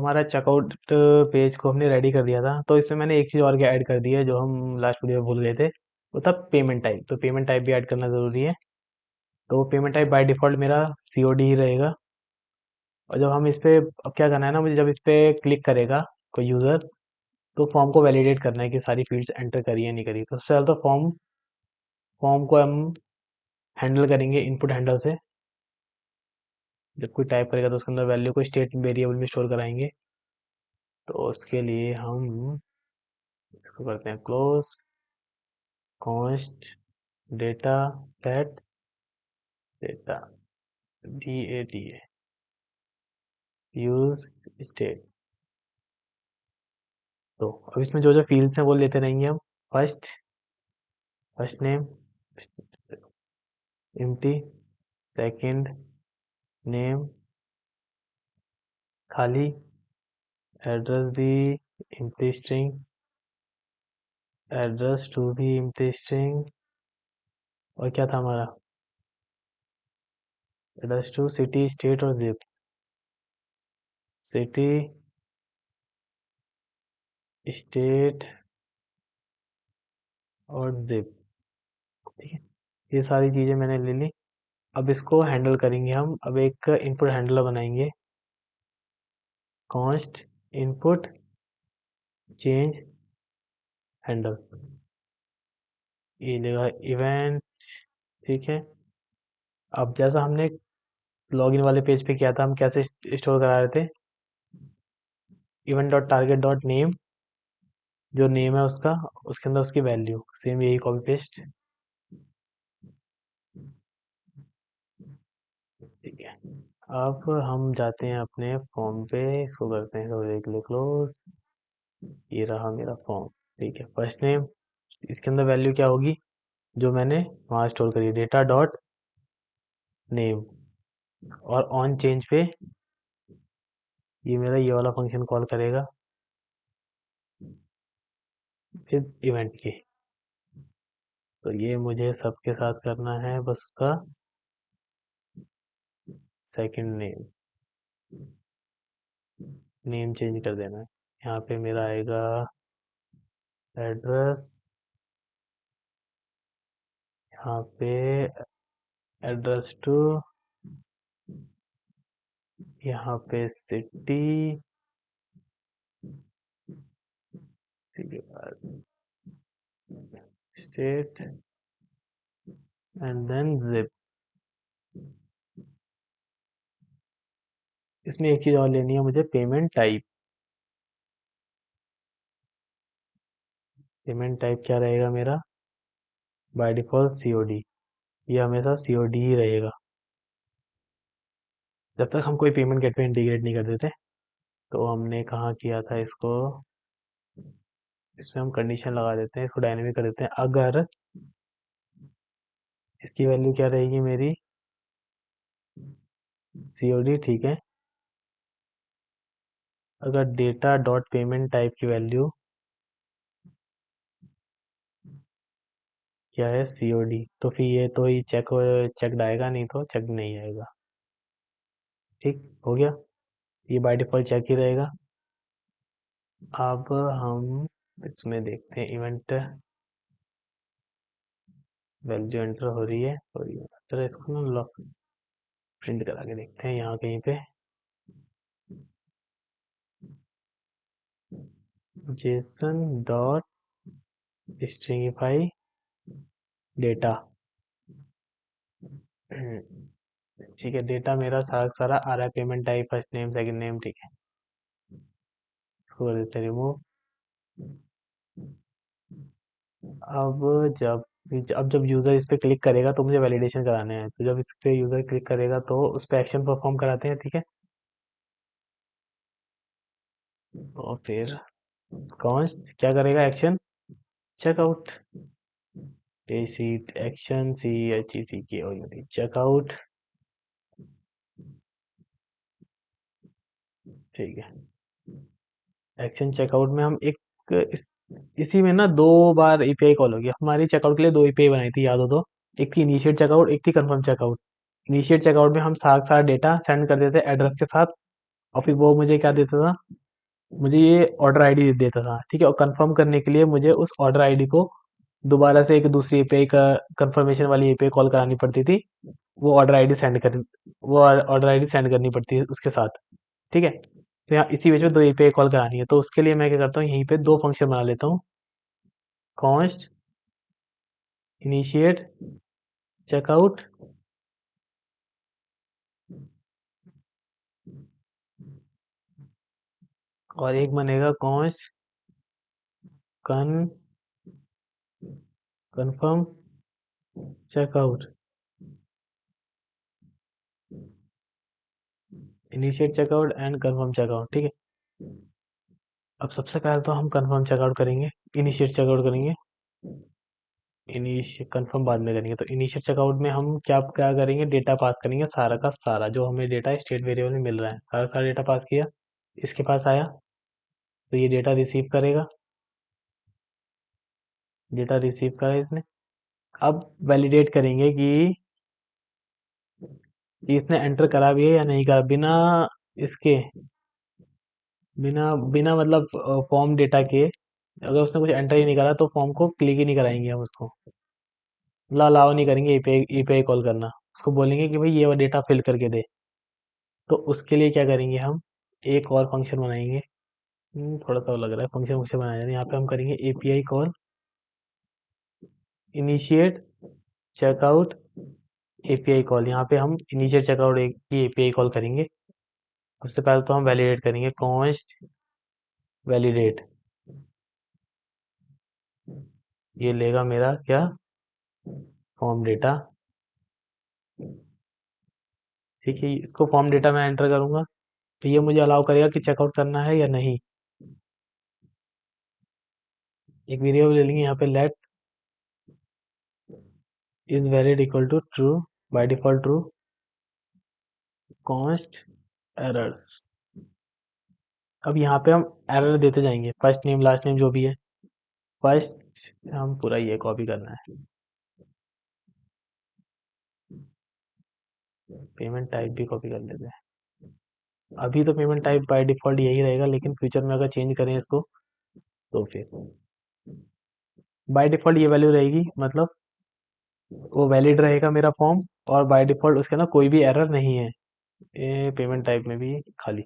हमारा checkout page को हमने रेडी कर दिया था। तो इसमें मैंने एक चीज़ और क्या ऐड कर दी है जो हम लास्ट वीडियो में भूल गए थे, वो था पेमेंट टाइप। तो पेमेंट टाइप भी ऐड करना ज़रूरी है। तो पेमेंट टाइप बाय डिफ़ॉल्ट मेरा COD ही रहेगा। और जब हम इस पे अब क्या करना है ना, मुझे जब इस पे क्लिक करेगा कोई यूज़र, तो फॉर्म को वैलिडेट करना है कि सारी फील्ड्स एंटर करी है नहीं करी। तो सबसे पहले तो फॉर्म फॉर्म को हम हैंडल करेंगे इनपुट हैंडल से। जब कोई टाइप करेगा तो उसके अंदर वैल्यू को स्टेट वेरिएबल में स्टोर कराएंगे। तो उसके लिए हम इसको करते हैं close const data set data DATA use state. तो अब इसमें जो जो फील्ड्स हैं वो लेते रहेंगे हम। First first name empty, second name खाली, एड्रेस भी एम्प्टी स्ट्रिंग, एड्रेस टू भी एम्प्टी स्ट्रिंग, और क्या था हमारा एड्रेस टू सिटी स्टेट और जिप। सिटी स्टेट और जिप, ठीक है। ये सारी चीज़ें मैंने ले ली। अब इसको हैंडल करेंगे हम। अब एक इनपुट हैंडलर बनाएंगे, कॉन्स्ट इनपुट चेंज हैंडल, ये जगह इवेंट, ठीक है। अब जैसा हमने लॉगिन वाले पेज पे किया था, हम कैसे स्टोर करा रहे थे, event dot target dot name, जो नेम है उसका, उसके अंदर उसकी वैल्यू सेम यही कॉपी पेस्ट, ठीक है। अब हम जाते हैं अपने फॉर्म पे, इसको करते हैं तो देख लो क्लोज। ये रहा मेरा फॉर्म, ठीक है। फर्स्ट नेम, इसके अंदर वैल्यू क्या होगी जो मैंने वहाँ स्टोर करी, डेटा डॉट नेम। और ऑन चेंज पे ये मेरा ये वाला फंक्शन कॉल करेगा फिर इवेंट की। तो ये मुझे सबके साथ करना है बस उसका सेकंड नेम, नेम चेंज कर देना है। यहाँ पे मेरा आएगा एड्रेस, यहाँ पे एड्रेस टू, यहाँ पे सिटी, के बाद स्टेट एंड देन जिप। इसमें एक चीज़ और लेनी है मुझे, पेमेंट टाइप। पेमेंट टाइप क्या रहेगा मेरा, बाय डिफॉल्ट COD। ये हमेशा COD ही रहेगा जब तक हम कोई पेमेंट गेटवे इंटीग्रेट नहीं कर देते। तो हमने कहाँ किया था इसको, इसमें हम कंडीशन लगा देते हैं, इसको डायनेमिक कर देते हैं। अगर इसकी वैल्यू क्या रहेगी मेरी, COD, ठीक है। अगर डेटा डॉट पेमेंट टाइप की वैल्यू क्या है, COD, तो फिर ये तो ही चेक आएगा, नहीं तो चेक नहीं आएगा। ठीक हो गया, ये बाय डिफॉल्ट चेक ही रहेगा। अब हम इसमें देखते हैं इवेंट वैल्यू एंटर हो रही है, और चलो इसको ना लॉक प्रिंट करा के देखते हैं यहाँ कहीं पे, जेसन डॉट स्ट्रिंगिफाई डेटा। ठीक है, डेटा मेरा सारा का सारा आ रहा है, payment type first name second name, ठीक है। इसको कर देते हैं रिमूव। अब जब जब यूज़र इस पे क्लिक करेगा तो मुझे वैलिडेशन कराने हैं। तो जब इस पे यूज़र क्लिक करेगा तो उस पे एक्शन परफॉर्म कराते हैं, ठीक है। और फिर कॉन्स्ट क्या करेगा, action checkout, set action CHECK और चेकआउट, ठीक है। एक्शन चेकआउट में हम इसी में ना दो बार API कॉल होगी हमारी। चेकआउट के लिए दो API बनाई थी, याद हो तो। एक थी इनिशिएट चेकआउट, एक थी कंफर्म चेकआउट। इनिशिएट चेकआउट में हम साथ साथ डेटा सेंड कर देते एड्रेस के साथ, और फिर वो मुझे क्या देता था, मुझे ये ऑर्डर आईडी देता था, ठीक है। और कंफर्म करने के लिए मुझे उस ऑर्डर आईडी को दोबारा से एक दूसरी एपीआई का कंफर्मेशन वाली एपीआई कॉल करानी पड़ती थी। वो ऑर्डर आईडी सेंड कर वो ऑर्डर आईडी सेंड करनी पड़ती है उसके साथ, ठीक है। तो यहाँ इसी बीच में दो एपीआई कॉल करानी है, तो उसके लिए मैं क्या करता हूँ, यहीं पे दो फंक्शन बना लेता हूँ। कॉन्स्ट इनिशिएट चेकआउट, और एक बनेगा कॉन्स्ट कन confirm checkout, initiate checkout and confirm checkout, ठीक है। अब सबसे पहले तो हम कन्फर्म चेकआउट करेंगे, इनिशिएट चेकआउट करेंगे। इनिशिएट कन्फर्म बाद में करेंगे। तो इनिशिएट चेकआउट में हम क्या क्या करेंगे, डेटा पास करेंगे सारा का सारा, जो हमें डेटा स्टेट वेरिएबल में मिल रहा है, सारा सारा डेटा पास किया, इसके पास आया। तो ये डेटा रिसीव करेगा, डेटा रिसीव करा इसने। अब वैलिडेट करेंगे कि इसने एंटर करा भी है या नहीं करा, बिना इसके, बिना बिना मतलब फॉर्म डेटा के। अगर उसने कुछ एंटर ही नहीं करा तो फॉर्म को क्लिक ही नहीं कराएंगे हम उसको, मतलब अलाउ नहीं करेंगे एपीआई कॉल करना। उसको बोलेंगे कि भाई ये वो डेटा फिल करके दे। तो उसके लिए क्या करेंगे हम, एक और फंक्शन बनाएंगे। थोड़ा सा वो लग रहा है, फंक्शन फंक्शन बनाया जाए, यहाँ पे हम करेंगे API call initiate checkout API call. यहाँ पे हम इनिशिएट चेकआउट की एपीआई कॉल करेंगे। उससे पहले तो हम वैलिडेट करेंगे, कॉन्स्ट वैलिडेट, ये लेगा मेरा क्या, फॉर्म डेटा, ठीक है। इसको फॉर्म डेटा में एंटर करूंगा, तो ये मुझे अलाउ करेगा कि चेकआउट करना है या नहीं। एक वेरिएबल ले लेंगे यहाँ पे, let is valid equal to true, by default true, const errors. अब यहाँ पे हम एरर देते जाएंगे, फर्स्ट नेम लास्ट नेम जो भी है। फर्स्ट हम पूरा ये कॉपी करना है, पेमेंट टाइप भी कॉपी कर लेते हैं। अभी तो पेमेंट टाइप बाय डिफॉल्ट यही रहेगा, लेकिन फ्यूचर में अगर चेंज करें इसको तो फिर बाय डिफॉल्ट ये वैल्यू रहेगी, मतलब वो वैलिड रहेगा मेरा फॉर्म, और बाय डिफॉल्ट उसके अंदर कोई भी एरर नहीं है। ये पेमेंट टाइप में भी खाली,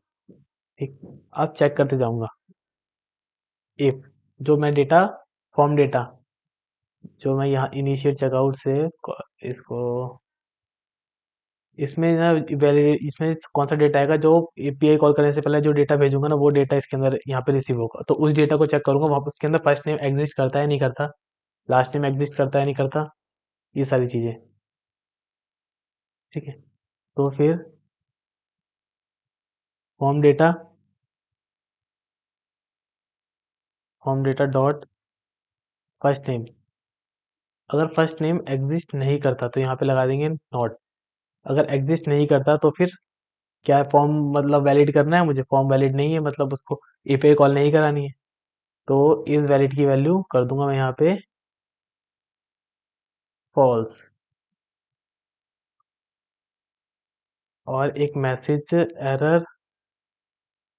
ठीक। अब चेक करते जाऊंगा, इफ जो मैं डेटा, फॉर्म डेटा जो मैं यहाँ इनिशिएट चेकआउट से इसको, इसमें ना वैलिड, इसमें कौन सा डेटा आएगा, जो एपीआई कॉल करने से पहले जो डेटा भेजूंगा ना, वो डेटा इसके अंदर यहाँ पे रिसीव होगा। तो उस डेटा को चेक करूंगा, वहाँ पे उसके अंदर फर्स्ट नेम एग्जिस्ट करता है नहीं करता, लास्ट नेम एग्जिस्ट करता है नहीं करता, ये सारी चीजें, ठीक है। तो फिर form data, form data dot first name, अगर फर्स्ट नेम एग्जिस्ट नहीं करता तो यहाँ पे लगा देंगे नॉट। अगर एग्जिस्ट नहीं करता तो फिर क्या है, फॉर्म मतलब वैलिड करना है मुझे, फॉर्म वैलिड नहीं है, मतलब उसको एपीआई कॉल नहीं करानी है। तो इस वैलिड की वैल्यू कर दूंगा मैं यहाँ पे फॉल्स, और एक message error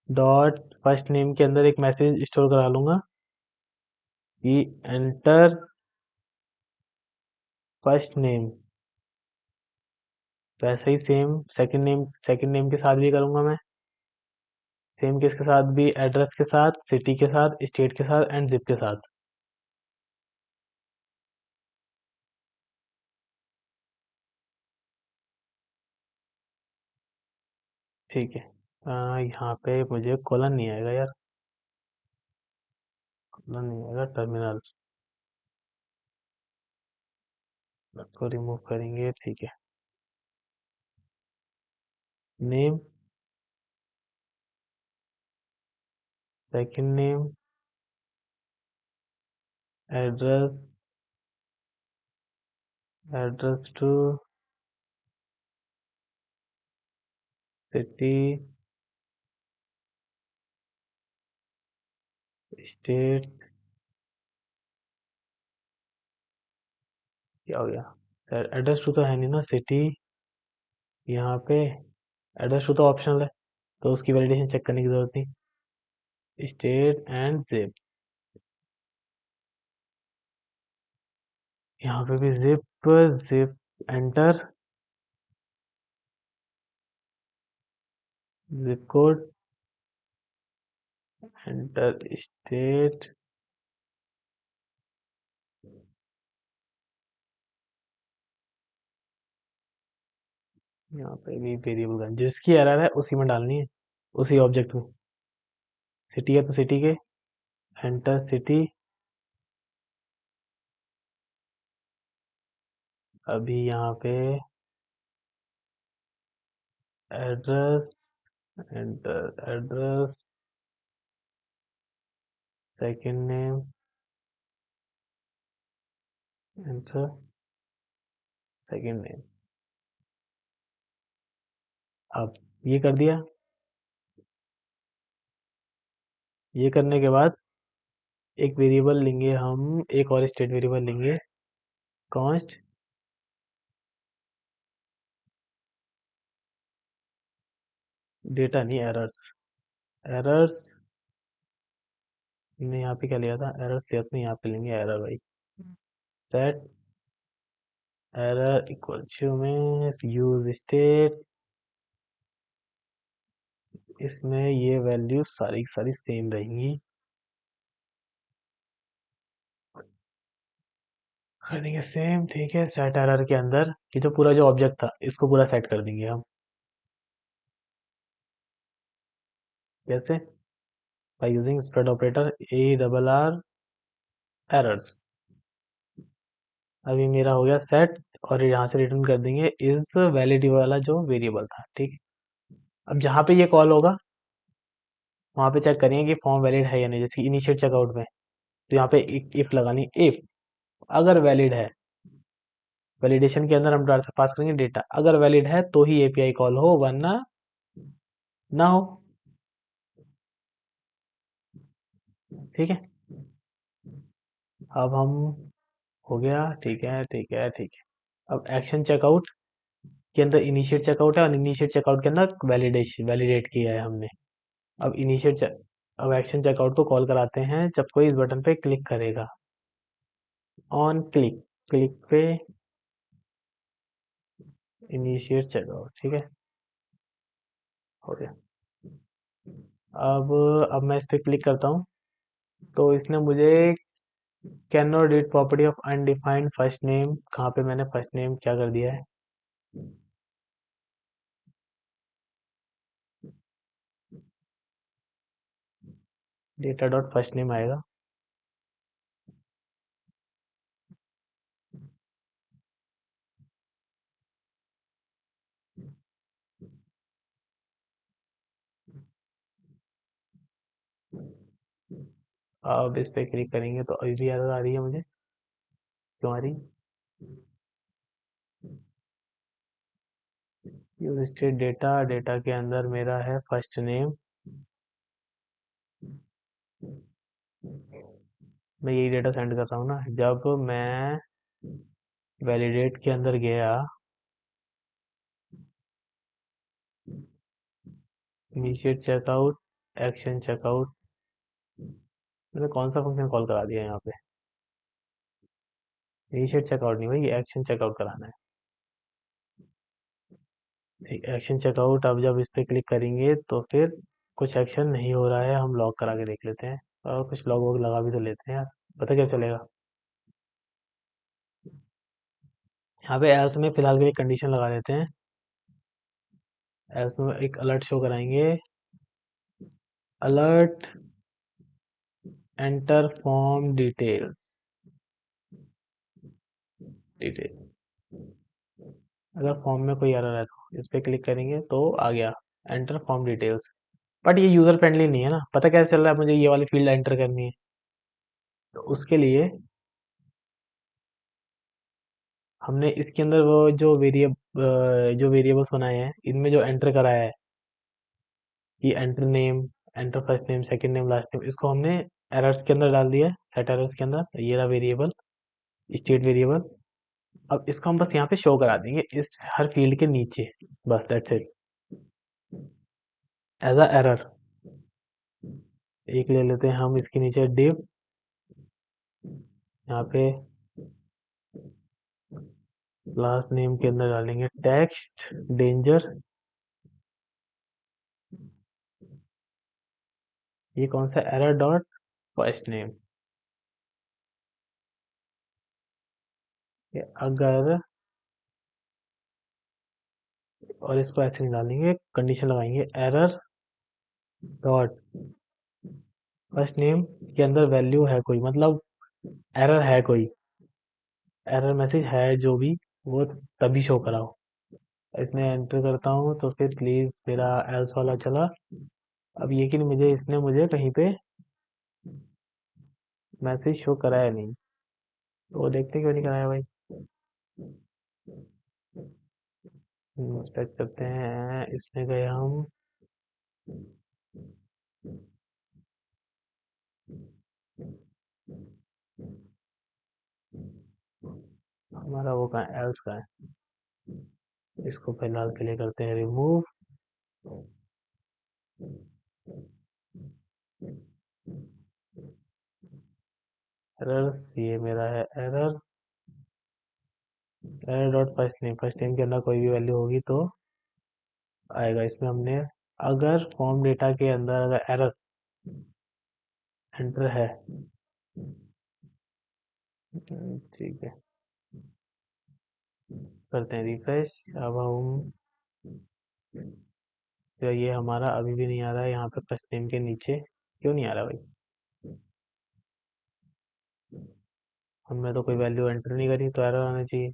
dot first name के अंदर एक मैसेज स्टोर करा लूंगा कि एंटर फर्स्ट नेम। वैसे ही सेम सेकंड नेम के साथ भी करूंगा मैं, सेम किसके साथ भी, एड्रेस के साथ, सिटी के साथ, स्टेट के साथ एंड जिप के साथ। ठीक है। यहाँ पे मुझे कॉलन नहीं आएगा यार, कॉलन नहीं आएगा, टर्मिनल को रिमूव करेंगे, ठीक है। Name, second name, address, address two city, state, क्या हो गया सर, एड्रेस टू तो है नहीं ना, सिटी, यहाँ पे एड्रेस टू तो ऑप्शनल है, तो उसकी वैलिडेशन चेक करने की जरूरत नहीं। स्टेट एंड जिप, यहाँ पे भी zip, zip enter, zip code enter, state, यहाँ पे भी वेरिएबल का जिसकी एरर है उसी में डालनी है, उसी ऑब्जेक्ट में। सिटी है तो सिटी के, एंटर सिटी। अभी यहाँ पे address, enter address, second name, enter second name. अब ये कर दिया। ये करने के बाद एक वेरिएबल लेंगे हम, एक और स्टेट वेरिएबल लेंगे, कॉन्स्ट डेटा, नहीं एरर्स। एरर्स ने यहाँ पे क्या लिया था, एरर्स यस में यहाँ पे लेंगे एरर भाई। सेट एरर इक्वल टू में यूज स्टेट, इसमें ये वैल्यू सारी की सारी सेम रहेंगी। कर देंगे सेम, ठीक है। सेट एरर के अंदर ये जो पूरा जो ऑब्जेक्ट था इसको पूरा सेट कर देंगे हम। कैसे? By using spread operator, A double R errors. अभी मेरा हो गया सेट, और यहाँ से रिटर्न कर देंगे इस वैलिड वाला जो वेरिएबल था, ठीक है। अब जहाँ पे ये कॉल होगा वहाँ पे चेक करेंगे कि फॉर्म वैलिड है या नहीं, जैसे इनिशिएट चेकआउट में। तो यहाँ पे इफ लगानी, इफ अगर वैलिड है, वैलिडेशन के अंदर हम डाटा पास करेंगे डेटा, अगर वैलिड है तो ही एपीआई कॉल हो, वरना ना हो। ठीक है। अब हम, हो गया, ठीक है ठीक है ठीक है। अब एक्शन चेकआउट के अंदर इनिशिएट चेकआउट है, और इनिशिएट चेकआउट के अंदर वैलिडेशन वैलिडेट किया है हमने। अब अब एक्शन चेकआउट को कॉल कराते हैं जब कोई इस बटन पे क्लिक करेगा। ऑन क्लिक, क्लिक पे इनिशिएट चेकआउट, ठीक है। हो गया। अब मैं इस पे क्लिक करता हूँ, तो इसने मुझे can not read property of undefined first name, कहाँ पे मैंने फर्स्ट नेम क्या कर दिया है, डेटा डॉट फर्स्ट नेम आएगा। अब इस पे क्लिक करेंगे तो अभी भी एरर आ रही है मुझे, क्यों आ रही? यूज स्टेट डेटा, डेटा के अंदर मेरा है फर्स्ट नेम। मैं यही डेटा सेंड कर रहा हूँ ना। जब मैं वैलिडेट के अंदर गया, इनिशिएट चेकआउट, एक्शन चेकआउट, मैंने कौन सा फंक्शन कॉल करा दिया यहाँ पे? इनिशिएट चेकआउट नहीं भाई, एक्शन चेकआउट कराना है। एक्शन चेकआउट, अब जब इस पे क्लिक करेंगे तो फिर कुछ एक्शन नहीं हो रहा है, हम लॉग करा के देख लेते हैं, और कुछ लॉग वॉग लगा भी तो लेते हैं यार, पता क्या चलेगा। यहाँ पे एल्स में फिलहाल के लिए कंडीशन लगा देते हैं। एल्स में एक अलर्ट शो कराएंगे, alert enter form details, details. अगर फॉर्म में कोई एरर है तो इस पे क्लिक करेंगे तो आ गया एंटर फॉर्म डिटेल्स। बट ये यूजर फ्रेंडली नहीं है ना, पता कैसे चल रहा है मुझे ये वाली फील्ड एंटर करनी है। तो उसके लिए हमने इसके अंदर वो जो वेरिएबल्स बनाए हैं इनमें जो एंटर कराया है कि enter name, enter first name, second name, last name, इसको हमने एरर्स के अंदर डाल दिया है, सेट एरर्स के अंदर। ये रहा वेरिएबल, स्टेट वेरिएबल। अब इसको हम बस यहाँ पे शो करा देंगे इस हर फील्ड के नीचे, बस that's it. As a error एक ले लेते हैं हम इसके नीचे डिव, यहाँ पे क्लास नेम के अंदर डालेंगे टेक्स्ट डेंजर। ये कौन सा एरर डॉट फर्स्ट नेम, अगर, और इसको ऐसे नहीं डालेंगे, कंडीशन लगाएंगे एरर डॉट फर्स्ट नेम के अंदर वैल्यू है कोई, मतलब एरर है कोई, एरर मैसेज है जो भी, वो तभी शो कराओ। इसमें एंटर करता हूँ तो फिर प्लीज मेरा एल्स वाला चला। अब ये कि मुझे इसने मुझे कहीं पे मैसेज शो कराया नहीं, तो वो देखते क्यों नहीं कराया भाई। इंस्पेक्ट करते हैं, इसमें गए हम, हमारा वो कहाँ एल्स का है, इसको फिलहाल के लिए करते हैं रिमूव। एरर्स, ये मेरा है error, error dot first name के अंदर कोई भी वैल्यू होगी तो आएगा। इसमें हमने अगर फॉर्म डेटा के अंदर अगर एरर एंटर है, ठीक है, करते हैं रिफ्रेश। अब हम, तो ये हमारा अभी भी नहीं आ रहा है यहाँ पे फर्स्ट नेम के नीचे, क्यों नहीं आ रहा भाई। हमने तो कोई वैल्यू एंटर नहीं करी तो एरर आना चाहिए।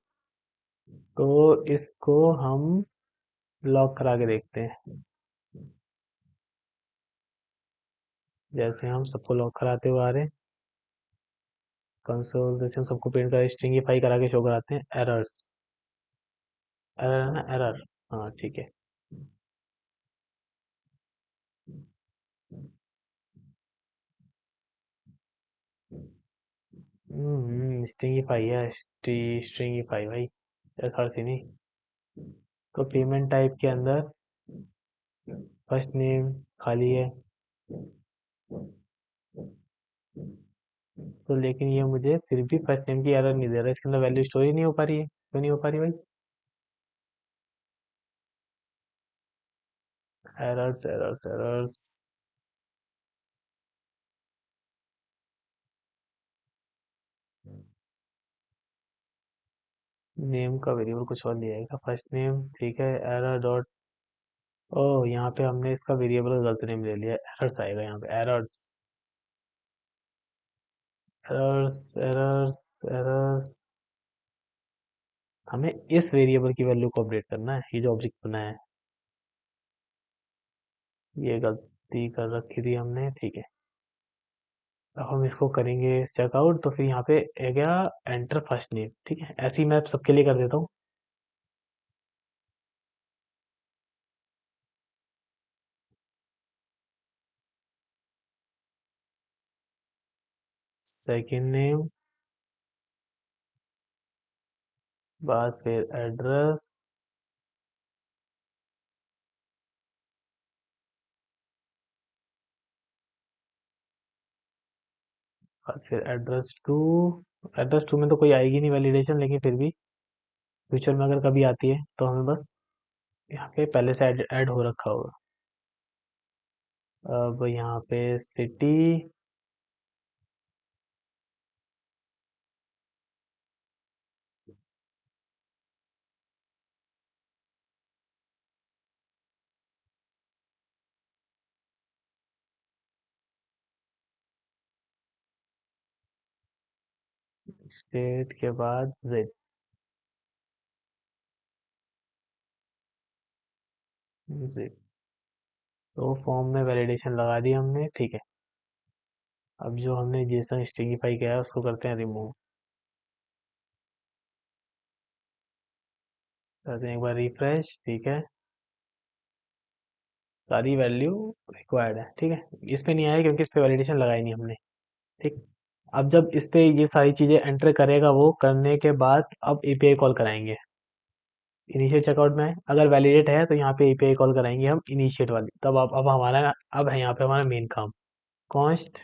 तो इसको हम लॉक करा के देखते हैं, जैसे हम सबको लॉक कराते हुए आ रहे हैं, कंसोल जैसे हम सबको प्रिंट कर स्ट्रिंगिफाई करा के शो कराते हैं एरर्स, एरर है ना, एरर, हाँ ठीक है। स्ट्रिंगिफाई है, स्ट्रिंगिफाई भाई, एरर सी नहीं। तो पेमेंट टाइप के अंदर फर्स्ट नेम खाली है, तो लेकिन ये मुझे फिर भी फर्स्ट नेम की एरर नहीं दे रहा, इसके अंदर वैल्यू स्टोर ही नहीं हो पा रही है, क्यों नहीं हो पा रही भाई। एरर्स एरर्स एरर्स, नेम का वेरिएबल कुछ और दिया है फर्स्ट नेम, ठीक है, एरर डॉट, ओह यहाँ पे हमने इसका वेरिएबल गलत नेम ले लिया, एरर्स आएगा यहाँ पे, एरर्स एरर्स एरर्स एरर्स। हमें इस वेरिएबल की वैल्यू को अपडेट करना है, ये जो ऑब्जेक्ट बना है, ये गलती कर रखी थी हमने, ठीक है। अब हम इसको करेंगे चेकआउट, तो फिर यहाँ पे आ गया एंटर फर्स्ट नेम, ठीक है, ऐसे ही मैं सबके लिए कर देता हूँ। सेकंड नेम, बाद फिर एड्रेस, बाद फिर एड्रेस टू, एड्रेस टू में तो कोई आएगी नहीं वैलिडेशन, लेकिन फिर भी फ्यूचर में अगर कभी आती है तो हमें बस यहाँ पे पहले से ऐड हो रखा होगा। अब यहाँ पे सिटी, स्टेट के बाद जिप, जिप, तो फॉर्म में वैलिडेशन लगा दी हमने, ठीक है। अब जो हमने जेसन स्ट्रिंगिफाई किया है उसको करते हैं रिमूव, करते हैं एक बार रिफ्रेश, ठीक है, सारी वैल्यू रिक्वायर्ड है, ठीक है। इस पे नहीं आया क्योंकि इस पे वैलिडेशन लगाई नहीं हमने, ठीक। अब जब इस पे ये सारी चीजें एंटर करेगा, वो करने के बाद अब एपीआई कॉल कराएंगे। इनिशिएट चेकआउट में अगर वैलिडेट है तो यहाँ पे एपीआई कॉल कराएंगे हम इनिशिएट वाली, तब अब हमारा अब है यहाँ पे हमारा मेन काम। कॉन्स्ट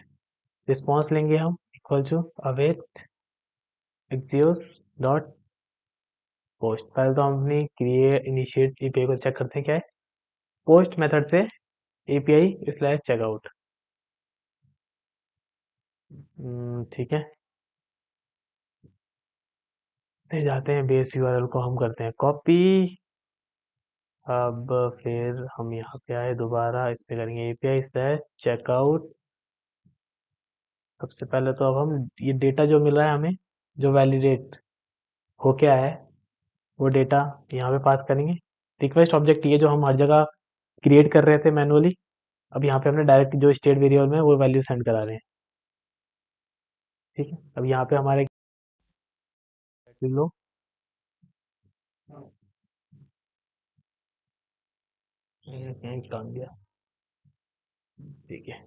रिस्पॉन्स लेंगे हम equal to await axios dot post. पहले तो हम अपनी क्रिएट इनिशिएट एपीआई को चेक करते हैं क्या है। पोस्ट मेथड से एपीआई स्लैश चेकआउट। ठीक है, फिर जाते हैं बेस यूआरएल को हम करते हैं कॉपी। अब फिर हम यहाँ पे आए दोबारा, इस पे करेंगे एपीआई स्लैश चेकआउट। सबसे पहले तो अब हम ये डेटा जो मिल रहा है हमें, जो वैलिडेट हो क्या है, वो डेटा यहाँ पे पास करेंगे। रिक्वेस्ट ऑब्जेक्ट ये जो हम हर जगह क्रिएट कर रहे थे मैनुअली, अब यहाँ पे हमने डायरेक्ट जो स्टेट वेरिएबल में वो वैल्यू सेंड करा रहे हैं। ठीक है, अब यहाँ पे हमारे लो काम दिया। ठीक है,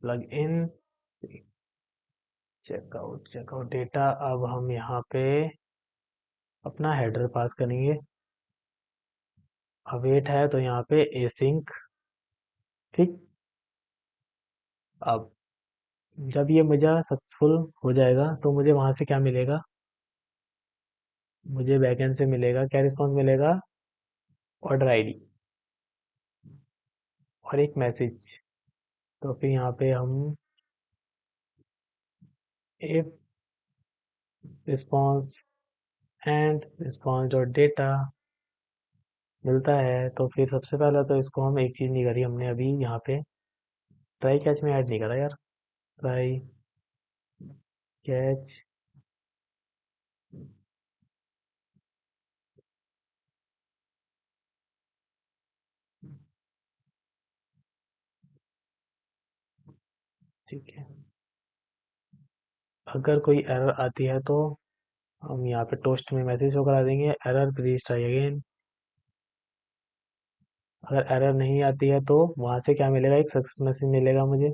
plug in checkout checkout data. अब हम यहाँ पे अपना हेडर पास करेंगे। अवेट है तो यहाँ पे एसिंक। ठीक, अब जब ये मुझे सक्सेसफुल हो जाएगा तो मुझे वहां से क्या मिलेगा, मुझे बैकएंड से मिलेगा क्या, रिस्पॉन्स मिलेगा, ऑर्डर आईडी और एक मैसेज। तो फिर यहाँ पे हम if response and response dot data मिलता है, तो फिर सबसे पहले तो इसको हम एक चीज़ नहीं करी हमने अभी यहाँ पे, ट्राई कैच में ऐड नहीं करा यार। ट्राई कैच ठीक है, अगर कोई एरर आती है तो हम यहाँ पे टोस्ट में मैसेज शो करा देंगे, एरर प्लीज ट्राई अगेन। अगर एरर नहीं आती है तो वहाँ से क्या मिलेगा, एक सक्सेस मैसेज मिलेगा मुझे।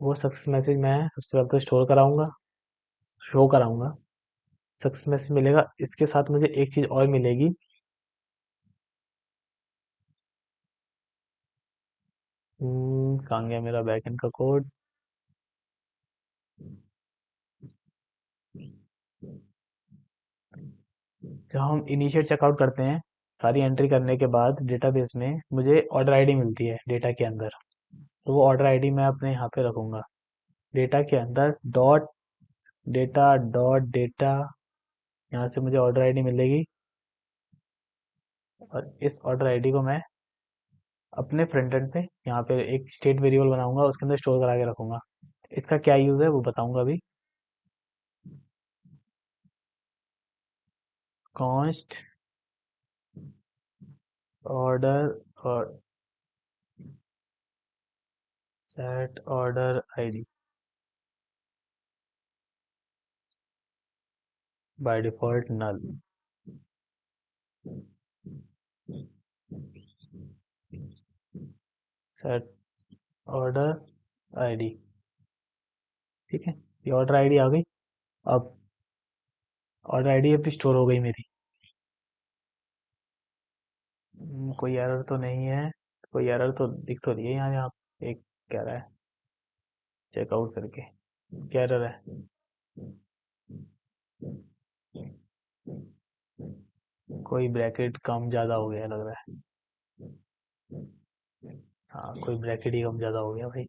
वो सक्सेस मैसेज मैं सबसे पहले तो स्टोर कराऊंगा, शो कराऊंगा। सक्सेस मैसेज मिलेगा, इसके साथ मुझे एक चीज़ और मिलेगी। कहाँ गया मेरा बैकएंड का कोड। जब हम इनिशिएट चेकआउट करते हैं, सारी एंट्री करने के बाद डेटाबेस में मुझे ऑर्डर आईडी मिलती है डेटा के अंदर। तो वो ऑर्डर आईडी मैं अपने यहाँ पे रखूंगा, डेटा के अंदर डॉट डेटा। यहाँ से मुझे ऑर्डर आईडी मिलेगी और इस ऑर्डर आईडी को मैं अपने फ्रंट एंड पे यहाँ पे एक स्टेट वेरिएबल बनाऊंगा, उसके अंदर स्टोर करा के रखूंगा। इसका क्या यूज़ है वो बताऊंगा अभी। कॉन्स्ट ऑर्डर और set order ID by default null. Set order ID. ठीक है, ये ऑर्डर आईडी आ गई। अब ऑर्डर आईडी अभी स्टोर हो गई मेरी। कोई एरर तो नहीं है, कोई एरर तो दिख तो रही है यहाँ यहाँ एक कह रहा है चेकआउट करके, क्या एरर है। कोई ब्रैकेट कम ज़्यादा हो गया लग रहा है। हाँ, कोई ब्रैकेट ही कम ज़्यादा हो गया भाई।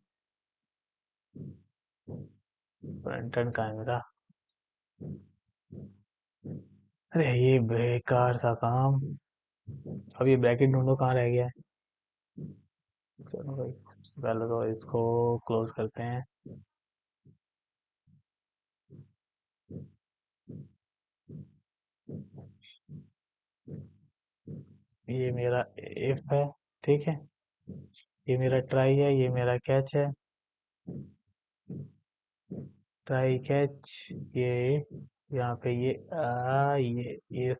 फ्रंट एंड कहाँ है मेरा। अरे ये बेकार सा काम। अब ये ब्रैकेट ढूंढो कहाँ रह गया है। चलो भाई, सबसे पहले तो इसको क्लोज करते हैं। ये मेरा इफ है, ठीक है। ये मेरा ट्राई है, ये मेरा कैच है। ट्राई कैच, ये यहाँ पे ये ये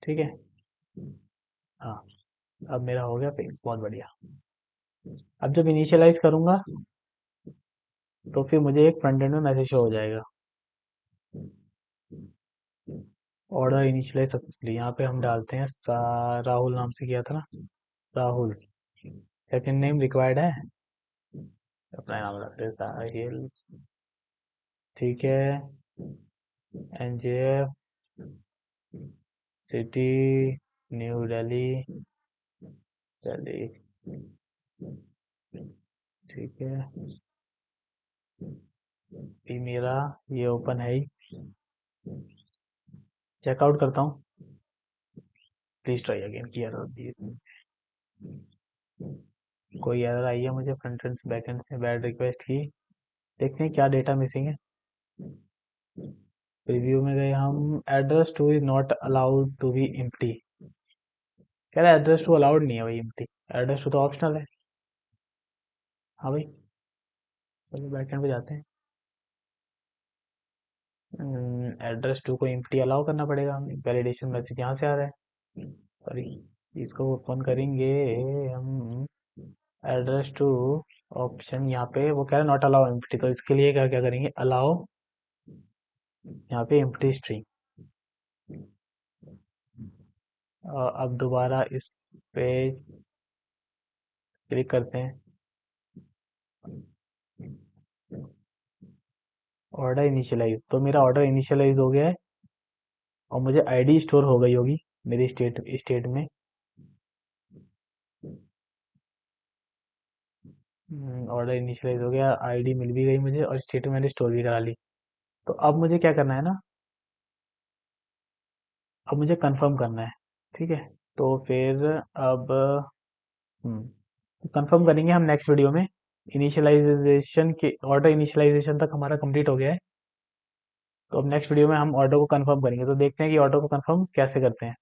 ठीक है। हाँ, अब मेरा हो गया फिक्स, बहुत बढ़िया। अब जब इनिशियलाइज करूंगा तो फिर मुझे एक फ्रंट एंड में मैसेज शो हो जाएगा, ऑर्डर इनिशियलाइज सक्सेसफुली। यहाँ पे हम डालते हैं राहुल नाम से किया था ना, राहुल। सेकंड नेम रिक्वायर्ड है, अपना नाम रखते हैं साहिल। ठीक है। NJF, city new Delhi, Delhi. ठीक है। ये मेरा ये ओपन है ही। चेकआउट करता हूँ। प्लीज ट्राई अगेन की एरर, कोई एरर आई है मुझे फ्रंट एंड से बैक एंड से, बैड रिक्वेस्ट की। देखते हैं क्या डेटा मिसिंग है। प्रीव्यू में गए हम, address two is not allowed to be empty. कह रहा है एड्रेस टू अलाउड नहीं है भाई एम्प्टी, एड्रेस टू तो ऑप्शनल है। हाँ भाई, चलो बैक एंड पे जाते हैं। एड्रेस टू को एम्प्टी अलाउ करना पड़ेगा हमें, वैलिडेशन मैसेज यहाँ से आ रहा है। सॉरी, इसको ओपन करेंगे हम, एड्रेस टू ऑप्शन, यहाँ पे वो कह रहा है नॉट अलाउ एम्प्टी, तो इसके लिए क्या क्या करेंगे, अलाउ यहाँ पे एम्प्टी स्ट्रिंग। अब दोबारा इस पे क्लिक करते हैं, ऑर्डर इनिशियलाइज, तो मेरा ऑर्डर इनिशियलाइज हो गया है और मुझे आईडी स्टोर हो गई होगी मेरी स्टेट स्टेट में। ऑर्डर इनिशियलाइज हो गया, आईडी मिल भी गई मुझे और स्टेट में मैंने स्टोर भी करा ली। तो अब मुझे क्या करना है ना, अब मुझे कंफर्म करना है। ठीक है, तो फिर अब कंफर्म करेंगे हम नेक्स्ट वीडियो में। इनिशियलाइजेशन के, ऑर्डर इनिशियलाइजेशन तक हमारा कंप्लीट हो गया है। तो अब नेक्स्ट वीडियो में हम ऑर्डर को कंफर्म करेंगे, तो देखते हैं कि ऑर्डर को कंफर्म कैसे करते हैं।